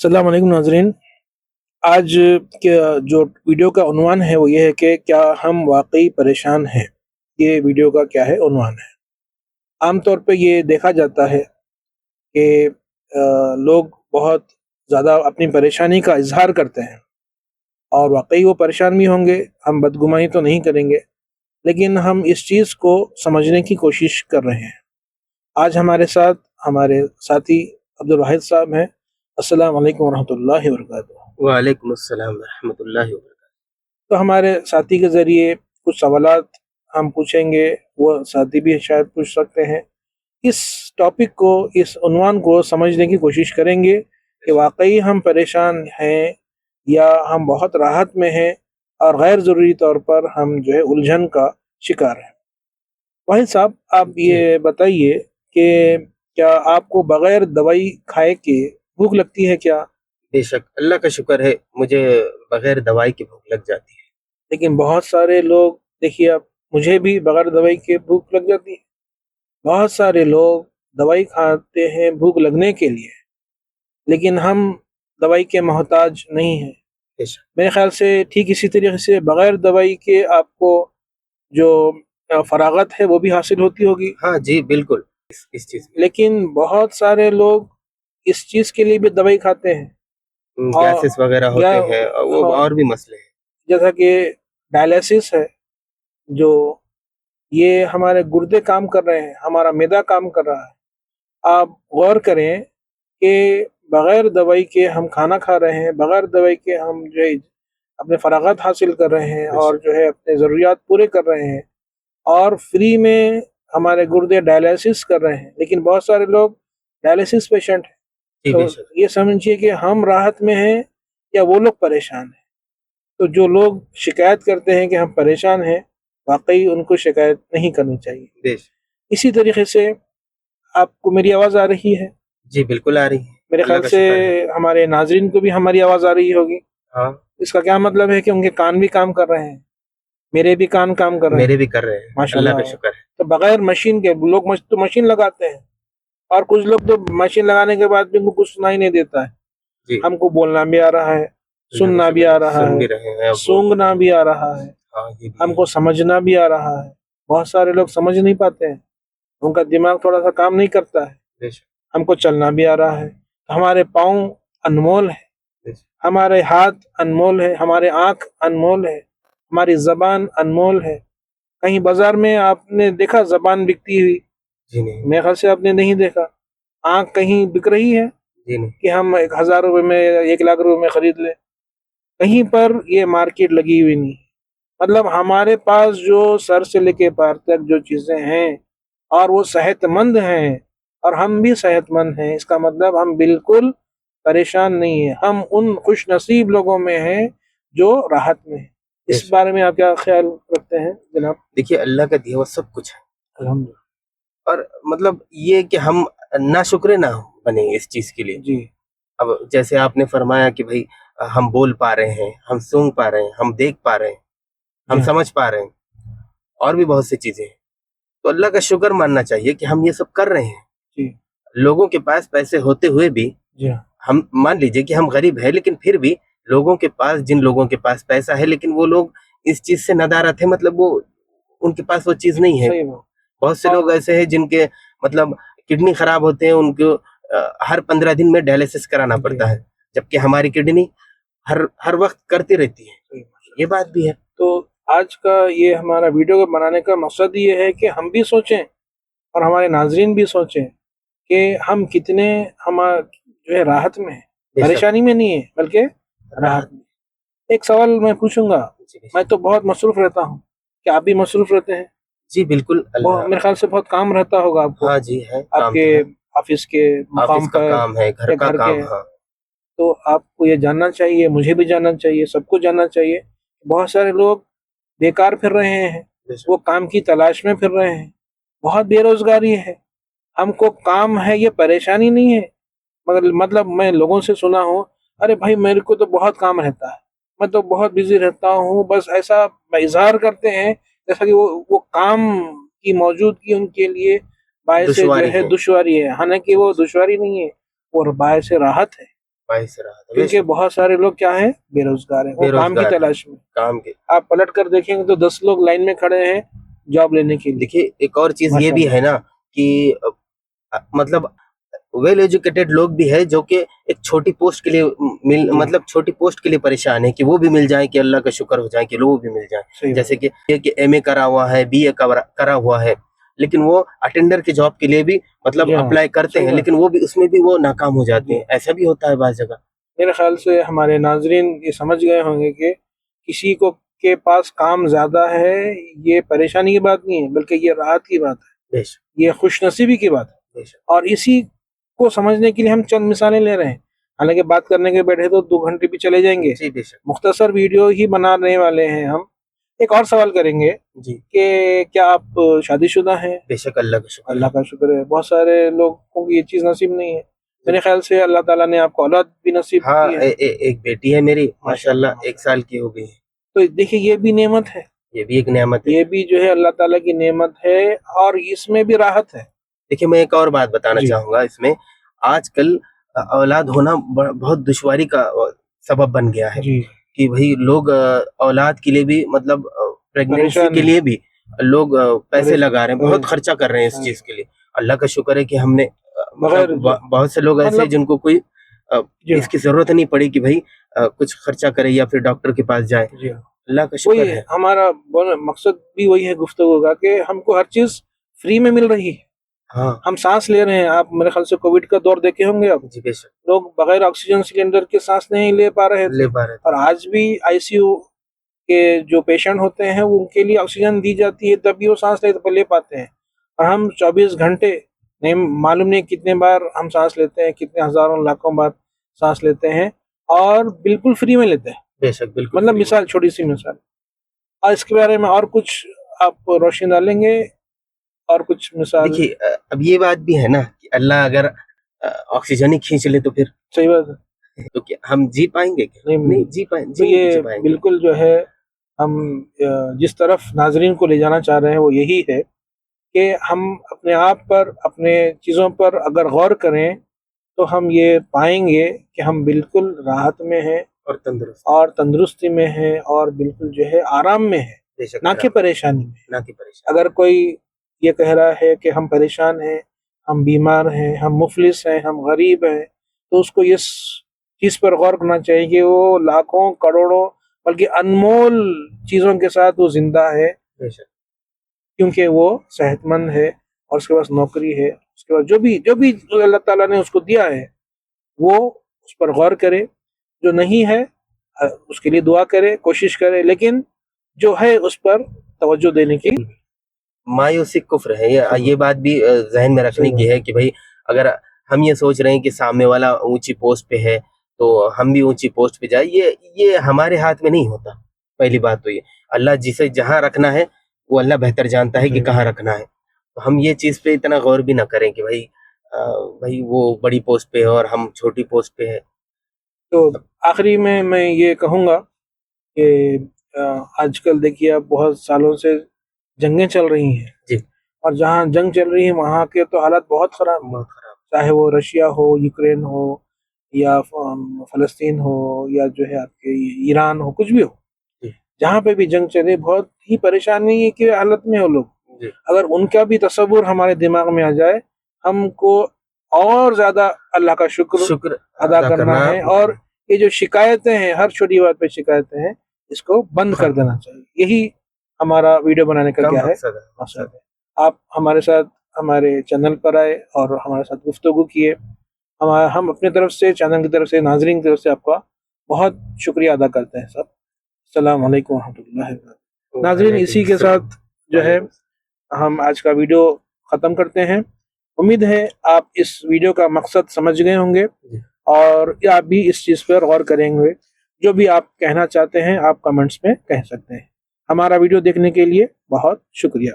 अस्सलाम वालेकुम नाज़रीन। आज के जो वीडियो का उन्वान है वो ये है कि क्या हम वाक़ई परेशान हैं? ये वीडियो का क्या है उन्वान है। आम तौर पे ये देखा जाता है कि लोग बहुत ज़्यादा अपनी परेशानी का इज़हार करते हैं और वाक़ई वो परेशान भी होंगे, हम बदगुमानी तो नहीं करेंगे, लेकिन हम इस चीज़ को समझने की कोशिश कर रहे हैं। आज हमारे साथ हमारे साथी अब्दुल वाहिद साहब हैं। अस्सलाम वालेकुम वरहमतुल्लाहि वबरकातुहू। वालेकुम अस्सलाम रहमतुल्लाहि व बरकातहू। तो हमारे साथी के ज़रिए कुछ सवालात हम पूछेंगे, वो साथी भी शायद पूछ सकते हैं। इस टॉपिक को, इस उन्वान को समझने की कोशिश करेंगे कि वाक़ई हम परेशान हैं या हम बहुत राहत में हैं और गैर ज़रूरी तौर पर हम जो है उलझन का शिकार हैं। वाहिद साहब, आप जी, ये बताइए कि क्या आपको बग़ैर दवाई खाए के भूख लगती है क्या? बेशक अल्लाह का शुक्र है, मुझे बगैर दवाई के भूख लग जाती है। लेकिन बहुत सारे लोग, देखिए आप, मुझे भी बग़ैर दवाई के भूख लग जाती है। बहुत सारे लोग दवाई खाते हैं भूख लगने के लिए, लेकिन हम दवाई के मोहताज नहीं हैं। बेशक। मेरे ख़्याल से ठीक इसी तरीके से बग़ैर दवाई के आपको जो फ़राग़त है वो भी हासिल होती होगी। हाँ जी, बिल्कुल, इस चीज़ में। लेकिन बहुत सारे लोग इस चीज़ के लिए भी दवाई खाते हैं और गैसेस वगैरह या होते हैं और वो हाँ, और भी मसले हैं। जैसा कि डायलिसिस है, जो ये हमारे गुर्दे काम कर रहे हैं, हमारा मैदा काम कर रहा है। आप गौर करें कि बग़ैर दवाई के हम खाना खा रहे हैं, बग़ैर दवाई के हम जो है अपने फ़राग़त हासिल कर रहे हैं और बेशक। जो है अपने ज़रूरियात पूरे कर रहे हैं और फ्री में हमारे गुर्दे डायलिसिस कर रहे हैं। लेकिन बहुत सारे लोग डायलिसिस पेशेंट हैं। जी, तो बेशक। ये समझिए कि हम राहत में हैं या वो लोग परेशान हैं। तो जो लोग शिकायत करते हैं कि हम परेशान हैं, वाक़ई उनको शिकायत नहीं करनी चाहिए। बेशक। इसी तरीके से आपको मेरी आवाज़ आ रही है? जी, बिल्कुल आ रही है, मेरे अल्लाह ख़्याल का से शुक्र है। हमारे नाज़रीन को भी हमारी आवाज़ आ रही होगी। हाँ, इसका क्या मतलब है कि उनके कान भी काम कर रहे हैं, मेरे भी कान काम कर रहे मेरे हैं। भी कर रहे हैं, अल्लाह माशाल्लाह। का शुक्र है। तो बग़ैर मशीन के लोग तो मशीन लगाते हैं और कुछ लोग तो मशीन लगाने के बाद भी उनको कुछ सुनाई नहीं देता है। जी, हमको बोलना भी आ रहा है, अल्लाह का सुनना भी शुक्र आ है, रहा सुन है, भी रहे हैं और बोल भी सूँघना रहे हैं। भी आ रहा है, हाँ, ये भी है। हमको समझना भी आ रहा है। बहुत सारे लोग समझ नहीं पाते हैं, उनका दिमाग थोड़ा-सा काम नहीं करता है। बेशक। हमको चलना भी आ रहा है, हमारे पाँव अनमोल हैं, बेशक। हमारे हाथ अनमोल है, हमारे आँख अनमोल है, हमारी ज़बान अनमोल है। कहीं बाज़ार में आपने देखा ज़बान बिकती हुई? जी नहीं, मेरे ख़्याल से आपने नहीं देखा। आँख कहीं बिक रही है जी नहीं। कि हम 1000 रुपए में या 1 लाख रुपए में खरीद लें? कहीं पर ये मार्केट लगी हुई नहीं। मतलब हमारे पास जो सर से लेके पैर तक जो चीज़ें हैं और वो सेहतमंद हैं और हम भी सेहतमंद हैं, इसका मतलब हम बिल्कुल परेशान नहीं हैं। हम उन खुशनसीब लोगों में हैं जो राहत में हैं। इस बेशक। बारे में आप क्या ख़्याल रखते हैं जनाब? देखिए, अल्लाह का दिया हुआ सब कुछ है अल्हम्दुलिल्लाह। और मतलब ये कि हम नाशुक्रे ना बने इस चीज़ के लिए। जी, अब जैसे आपने फरमाया कि भई हम बोल पा रहे हैं, हम सूँघ पा रहे हैं, हम देख पा रहे हैं, जी हम हाँ, समझ पा रहे हैं और भी बहुत सी चीज़ें हैं। तो अल्लाह का शुक्र मानना चाहिए कि हम ये सब कर रहे हैं। जी, लोगों के पास पैसे होते हुए भी जी हाँ, हम मान लीजिए कि हम गरीब हैं, लेकिन फिर भी लोगों के पास जिन लोगों के पास पैसा है, लेकिन वो लोग इस चीज़ से नदारत है, मतलब वो उनके पास वो चीज़ नहीं है। सही बात। बहुत से लोग और ऐसे हैं जिनके मतलब किडनी खराब होते हैं, उनको हर 15 दिन में डायलिसिस कराना जी, पड़ता है, जबकि हमारी किडनी हर हर वक़्त करती रहती है। सही ये बात। बात भी है। तो आज का ये हमारा वीडियो बनाने का मकसद ये है कि हम भी सोचें और हमारे नाज़रीन भी सोचें कि हम कितने जो है राहत में हैं, बेशक। परेशानी में नहीं है बल्कि राहत राहत। में। एक सवाल मैं पूछूँगा, जी, मैं बेशक। तो बहुत मसरूफ़ रहता हूँ, क्या आप भी मसरूफ़ रहते हैं? जी, बिल्कुल बहुत, अल्लाह। मेरे ख़्याल से बहुत काम रहता होगा आपको, हाँ जी, है, काम आपके तो है। ऑफ़िस के ऑफ़िस मुक़ाम का पर काम है, घर या का घर के। काम, हाँ। तो आपको ये जानना चाहिए, मुझे भी जानना चाहिए, सबको जानना चाहिए, बहुत सारे लोग बेकार फिर रहे हैं, बेशक। वो काम की तलाश में फिर रहे हैं, बहुत बेरोज़गारी है। हमको काम है, ये परेशानी नहीं है, मगर मतलब मैं लोगों से सुना हूँ, "अरे भाई, मेरे को तो बहुत काम रहता है, मैं तो बहुत बिज़ी रहता हूँ।" बस ऐसा इज़हार करते हैं जैसा कि वो काम की मौजूदगी उनके लिए बायस जो दुश्वारी है है। दुश्वारी है, हालाँकि जी, वो बेशक। दुश्वारी नहीं है, वो बायस राहत है। باعث رہا تھا، کیونکہ بہت سارے لوگ کیا ہیں، بے روزگار ہیں، وہ کام کی بےروزگار ہیں، تلاش میں. کام کے. آپ پلٹ کر دیکھیں گے تو 10 لوگ لائن میں کھڑے ہیں جاب لینے کے لیے. دیکھیے ایک اور چیز یہ ماشاء بھی اللہ. ہے نا کہ مطلب ویل ایجوکیٹڈ لوگ بھی ہے جو کہ ایک چھوٹی پوسٹ کے لیے مطلب چھوٹی پوسٹ کے لیے پریشان ہے کہ وہ بھی مل جائیں، کہ اللہ کا شکر ہو جائے کہ لوگ بھی مل جائیں. صحیح جیسے کہ ایم اے کرا ہوا ہے، بی اے کرا ہوا ہے، لیکن وہ اٹینڈر کی جاب کے لیے بھی مطلب جی ہاں، اپلائی کرتے صحیح ہیں، بات. لیکن وہ بھی اس میں بھی وہ ناکام ہو جاتے ہیں. ایسا بھی ہوتا ہے بعض جگہ. میرے خیال سے ہمارے ناظرین یہ سمجھ گئے ہوں گے کہ کسی کو کے پاس کام زیادہ ہے یہ پریشانی کی بات نہیں ہے، بلکہ یہ راحت کی بات ہے، بے شک، یہ خوش نصیبی کی بات ہے. بے شک. اور اسی کو سمجھنے کے لیے ہم چند مثالیں لے رہے ہیں. حالانکہ بات کرنے کے بیٹھے تو 2 گھنٹے بھی چلے جائیں گے. جی بے شک. مختصر ویڈیو ہی بنانے والے ہیں ہم. ایک اور سوال کریں گے جی کہ کیا آپ شادی شدہ ہیں؟ بے شک، اللہ کا شکر. اللہ کا شکر ہے. بہت سارے لوگوں کی یہ چیز نصیب نہیں ہے. میرے خیال سے اللہ تعالیٰ نے آپ کو اولاد بھی نصیب ہاں، کی ہے. ایک بیٹی ہے میری، ماشاءاللہ 1 سال کی ہو گئی ہے. تو دیکھیے یہ بھی نعمت ہے، یہ بھی ایک نعمت ہے. یہ بھی جو ہے اللہ تعالیٰ کی نعمت ہے، اور اس میں بھی راحت ہے. دیکھیے میں ایک اور بات بتانا جی. چاہوں گا اس میں. آج کل اولاد ہونا بہت دشواری کا سبب بن گیا ہے جی کہ بھائی لوگ اولاد کے لیے بھی مطلب پریگنینسی پریشان کے ہیں. لیے بھی لوگ پیسے لگا رہے ہیں، بہت پریشان. خرچہ کر رہے ہیں اس چیز کے لیے. اللہ کا شکر ہے کہ ہم نے بغیر مطلب بہت سے لوگ ایسے ہیں جن کو کوئی جی اس کی ضرورت نہیں پڑی کہ بھائی کچھ خرچہ کرے یا پھر ڈاکٹر کے پاس جائے. جی اللہ کا وہی شکر ہے ہے. ہمارا مقصد بھی وہی ہے گفتگو کا کہ ہم کو ہر چیز فری میں مل رہی ہے. ہاں ہم سانس لے رہے ہیں. آپ میرے خیال سے کووڈ کا دور دیکھے ہوں گے آپ، جی بے شک، لوگ بغیر آکسیجن سلنڈر کے سانس نہیں لے پا رہے تھے. لے پا رہے تھے. اور آج بھی آئی سی یو کے جو پیشنٹ ہوتے ہیں ان کے لیے آکسیجن دی جاتی ہے تب بھی وہ سانس لے پاتے ہیں. اور ہم 24 گھنٹے نہیں معلوم نہیں کتنے بار ہم سانس لیتے ہیں، کتنے ہزاروں لاکھوں بار سانس لیتے ہیں، اور بالکل فری میں لیتے ہیں. بے شک، بالکل. مطلب مثال، چھوٹی سی مثال. اور اس کے بارے میں اور کچھ آپ روشنی ڈالیں گے؟ اور کچھ مثال؟ دیکھیے اب یہ بات بھی ہے نا کہ اللہ اگر آکسیجن ہی کھینچ لے تو پھر صحیح بات ہے. تو کیا ہم جی پائیں گے؟ کیا نہیں جی پائیں تو یہ گے. بالکل جو ہے ہم جس طرف ناظرین کو لے جانا چاہ رہے ہیں وہ یہی ہے کہ ہم اپنے آپ پر، اپنے چیزوں پر اگر غور کریں تو ہم یہ پائیں گے کہ ہم بالکل راحت میں ہیں اور تندرستی میں ہیں، اور بالکل جو ہے آرام میں ہیں، بے شک، نہ کہ پریشانی میں. نہ کہ پریشان. اگر کوئی یہ کہہ رہا ہے کہ ہم پریشان ہیں، ہم بیمار ہیں، ہم مفلس ہیں، ہم غریب ہیں، تو اس کو اس چیز پر غور کرنا چاہیے کہ وہ لاکھوں کروڑوں بلکہ انمول چیزوں کے ساتھ وہ زندہ ہے، بے شک. کیونکہ وہ صحت مند ہے، اور اس کے پاس نوکری ہے. اس کے بعد جو بھی اللہ تعالیٰ نے اس کو دیا ہے وہ اس پر غور کرے. جو نہیں ہے اس کے لیے دعا کرے، کوشش کرے، لیکن جو ہے اس پر توجہ دینے کی. مایوسی کفر ہے. یہ بات بھی ذہن میں رکھنے کی ہے کہ بھائی اگر ہم یہ سوچ رہے ہیں کہ سامنے والا اونچی پوسٹ پہ ہے تو ہم بھی اونچی پوسٹ پہ جائیں، یہ ہمارے ہاتھ میں نہیں ہوتا. پہلی بات تو یہ اللہ جسے جہاں رکھنا ہے وہ اللہ بہتر جانتا ہے کہ کہاں رکھنا ہے. تو ہم یہ چیز پہ اتنا غور بھی نہ کریں کہ بھائی وہ بڑی پوسٹ پہ ہے اور ہم چھوٹی پوسٹ پہ ہے. تو آخری میں یہ کہوں گا کہ آج کل دیکھیے آپ بہت سالوں سے جنگیں چل رہی ہیں جی. اور جہاں جنگ چل رہی ہے وہاں کے تو حالات بہت خراب ہیں، چاہے وہ رشیا ہو، یوکرین ہو، یا فلسطین ہو، یا جو ہے آپ کے ایران ہو، کچھ بھی ہو. جہاں پہ بھی جنگ چلے بہت ہی پریشانی کی حالت میں ہو لوگ. اگر ان کا بھی تصور ہمارے دماغ میں آ جائے، ہم کو اور زیادہ اللہ کا شکر ادا کرنا ہے، اور یہ جو شکایتیں ہیں، ہر چھوٹی بات پہ شکایتیں ہیں، اس کو بند کر دینا چاہیے. یہی ہمارا ویڈیو بنانے کا کیا ہے مقصد ہے. آپ ہمارے ساتھ ہمارے چینل پر آئے اور ہمارے ساتھ گفتگو کیے. ہم اپنی طرف سے، چینل کی طرف سے، ناظرین کی طرف سے آپ کا بہت شکریہ ادا کرتے ہیں سر. السلام علیکم ورحمۃ اللہ وبرکاتہ. ناظرین اسی کے ساتھ جو ہے ہم آج کا ویڈیو ختم کرتے ہیں. امید ہے آپ اس ویڈیو کا مقصد سمجھ گئے ہوں گے، اور آپ بھی اس چیز پر غور کریں گے. جو بھی آپ کہنا چاہتے ہیں آپ کمنٹس میں کہہ سکتے ہیں. ہمارا ویڈیو دیکھنے کے لیے بہت شکریہ.